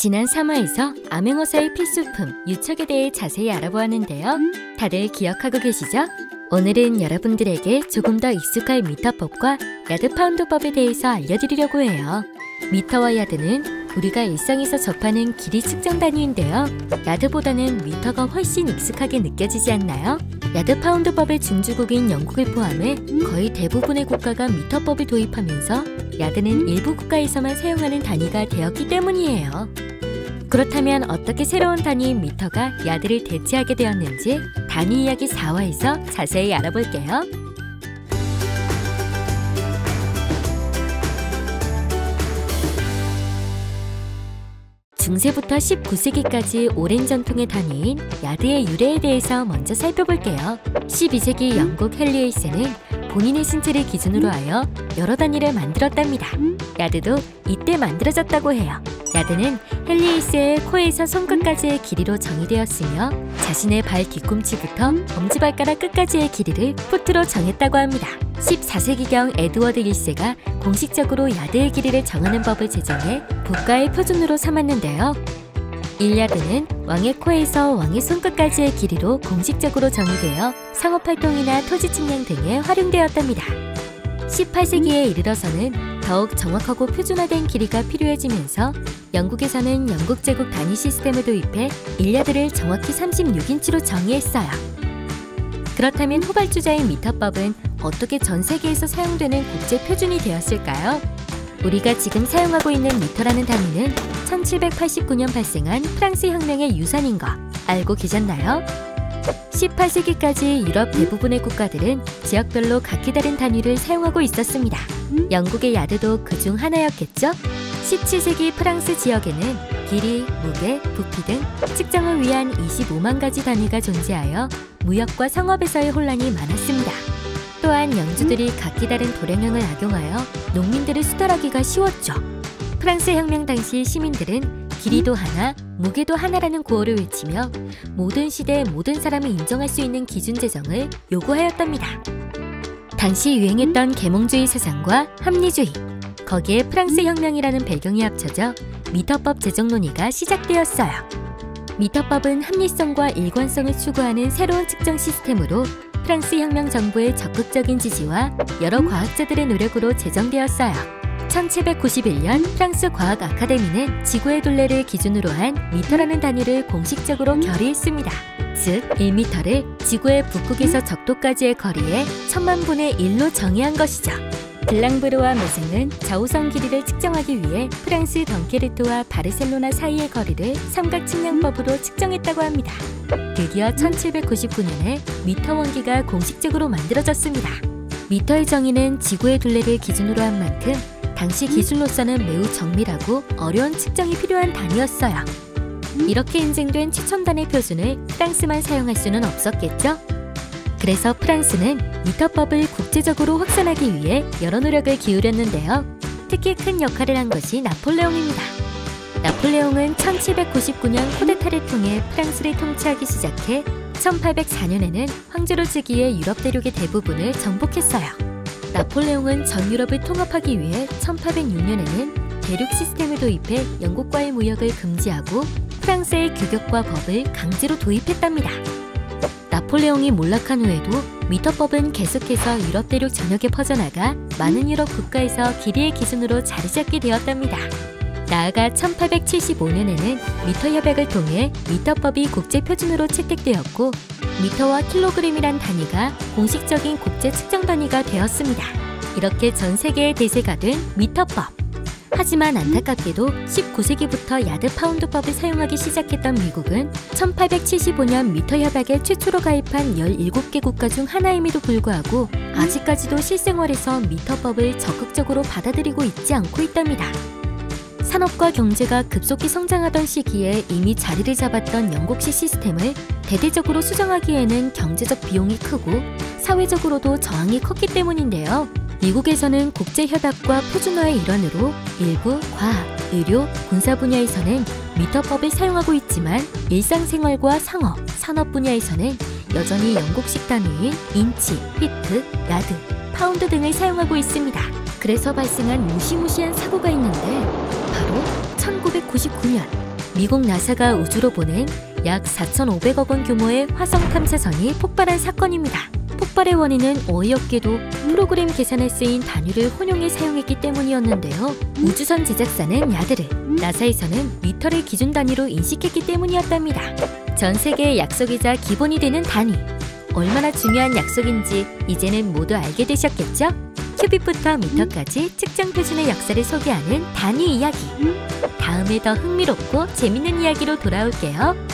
지난 3화에서 암행어사의 필수품 유척에 대해 자세히 알아보았는데요. 다들 기억하고 계시죠? 오늘은 여러분들에게 조금 더 익숙할 미터법과 야드 파운드법에 대해서 알려드리려고 해요. 미터와 야드는 우리가 일상에서 접하는 길이 측정 단위인데요. 야드보다는 미터가 훨씬 익숙하게 느껴지지 않나요? 야드 파운드법의 중주국인 영국을 포함해 거의 대부분의 국가가 미터법을 도입하면서 야드는 일부 국가에서만 사용하는 단위가 되었기 때문이에요. 그렇다면 어떻게 새로운 단위인 미터가 야드를 대체하게 되었는지 단위 이야기 4화에서 자세히 알아볼게요. 중세부터 19세기까지 오랜 전통의 단위인 야드의 유래에 대해서 먼저 살펴볼게요. 12세기 영국 헨리 1세는 본인의 신체를 기준으로 하여 여러 단위를 만들었답니다. 야드도 이때 만들어졌다고 해요. 야드는 헨리 1세의 코에서 손끝까지의 길이로 정의되었으며 자신의 발 뒤꿈치부터 엄지발가락 끝까지의 길이를 푸트로 정했다고 합니다. 14세기경 에드워드 1세가 공식적으로 야드의 길이를 정하는 법을 제정해 국가의 표준으로 삼았는데요. 1야드는 왕의 코에서 왕의 손끝까지의 길이로 공식적으로 정의되어 상업활동이나 토지 측량 등에 활용되었답니다. 18세기에 이르러서는 더욱 정확하고 표준화된 길이가 필요해지면서 영국에서는 영국 제국 단위 시스템을 도입해 1야드를 정확히 36인치로 정의했어요. 그렇다면 후발주자인 미터법은 어떻게 전 세계에서 사용되는 국제 표준이 되었을까요? 우리가 지금 사용하고 있는 미터라는 단위는 1789년 발생한 프랑스 혁명의 유산인 거 알고 계셨나요? 18세기까지 유럽 대부분의 국가들은 지역별로 각기 다른 단위를 사용하고 있었습니다. 영국의 야드도 그중 하나였겠죠? 17세기 프랑스 지역에는 길이, 무게, 부피 등 측정을 위한 25만 가지 단위가 존재하여 무역과 상업에서의 혼란이 많았습니다. 또한 영주들이 각기 다른 도량형을 악용하여 농민들을 수탈하기가 쉬웠죠. 프랑스 혁명 당시 시민들은 길이도 하나, 무게도 하나라는 구호를 외치며 모든 시대 모든 사람이 인정할 수 있는 기준 제정을 요구하였답니다. 당시 유행했던 계몽주의 세상과 합리주의, 거기에 프랑스 혁명이라는 배경이 합쳐져 미터법 제정 논의가 시작되었어요. 미터법은 합리성과 일관성을 추구하는 새로운 측정 시스템으로 프랑스 혁명 정부의 적극적인 지지와 여러 과학자들의 노력으로 제정되었어요. 1791년 프랑스 과학 아카데미는 지구의 둘레를 기준으로 한 미터라는 단위를 공식적으로 결의했습니다. 즉, 1미터를 지구의 북극에서 적도까지의 거리의 1000만분의 1로 정의한 것이죠. 블랑브르와 메생은 저우성 길이를 측정하기 위해 프랑스 덩케르트와 바르셀로나 사이의 거리를 삼각 측량법으로 측정했다고 합니다. 드디어 1799년에 미터 원기가 공식적으로 만들어졌습니다. 미터의 정의는 지구의 둘레를 기준으로 한 만큼 당시 기술로서는 매우 정밀하고 어려운 측정이 필요한 단위였어요. 이렇게 인증된 최첨단의 표준을 프랑스만 사용할 수는 없었겠죠? 그래서 프랑스는 미터법을 국제적으로 확산하기 위해 여러 노력을 기울였는데요. 특히 큰 역할을 한 것이 나폴레옹입니다. 나폴레옹은 1799년 쿠데타를 통해 프랑스를 통치하기 시작해 1804년에는 황제로 즉위해 유럽 대륙의 대부분을 정복했어요. 나폴레옹은 전 유럽을 통합하기 위해 1806년에는 대륙 시스템을 도입해 영국과의 무역을 금지하고 프랑스의 규격과 법을 강제로 도입했답니다. 나폴레옹이 몰락한 후에도 미터법은 계속해서 유럽 대륙 전역에 퍼져나가 많은 유럽 국가에서 길이의 기준으로 자리 잡게 되었답니다. 나아가 1875년에는 미터 협약을 통해 미터법이 국제 표준으로 채택되었고 미터와 킬로그램이란 단위가 공식적인 국제 측정 단위가 되었습니다. 이렇게 전 세계의 대세가 된 미터법. 하지만 안타깝게도 19세기부터 야드 파운드법을 사용하기 시작했던 미국은 1875년 미터 협약에 최초로 가입한 17개 국가 중 하나임에도 불구하고 아직까지도 실생활에서 미터법을 적극적으로 받아들이고 있지 않고 있답니다. 산업과 경제가 급속히 성장하던 시기에 이미 자리를 잡았던 영국식 시스템을 대대적으로 수정하기에는 경제적 비용이 크고 사회적으로도 저항이 컸기 때문인데요. 미국에서는 국제협약과 표준화의 일환으로 일부 과학, 의료, 군사 분야에서는 미터법을 사용하고 있지만 일상생활과 상업, 산업 분야에서는 여전히 영국식 단위인 인치, 피트, 야드, 파운드 등을 사용하고 있습니다. 그래서 발생한 무시무시한 사고가 있는데 바로 1999년 미국 나사가 우주로 보낸 약 4,500억 원 규모의 화성 탐사선이 폭발한 사건입니다. 폭발의 원인은 어이없게도 프로그램 계산에 쓰인 단위를 혼용해 사용했기 때문이었는데요. 우주선 제작사는 야드를, 나사에서는 미터를 기준 단위로 인식했기 때문이었답니다. 전 세계의 약속이자 기본이 되는 단위. 얼마나 중요한 약속인지 이제는 모두 알게 되셨겠죠? 큐빅부터 미터까지 측정 표준의 역사를 소개하는 단위 이야기. 다음에 더 흥미롭고 재밌는 이야기로 돌아올게요.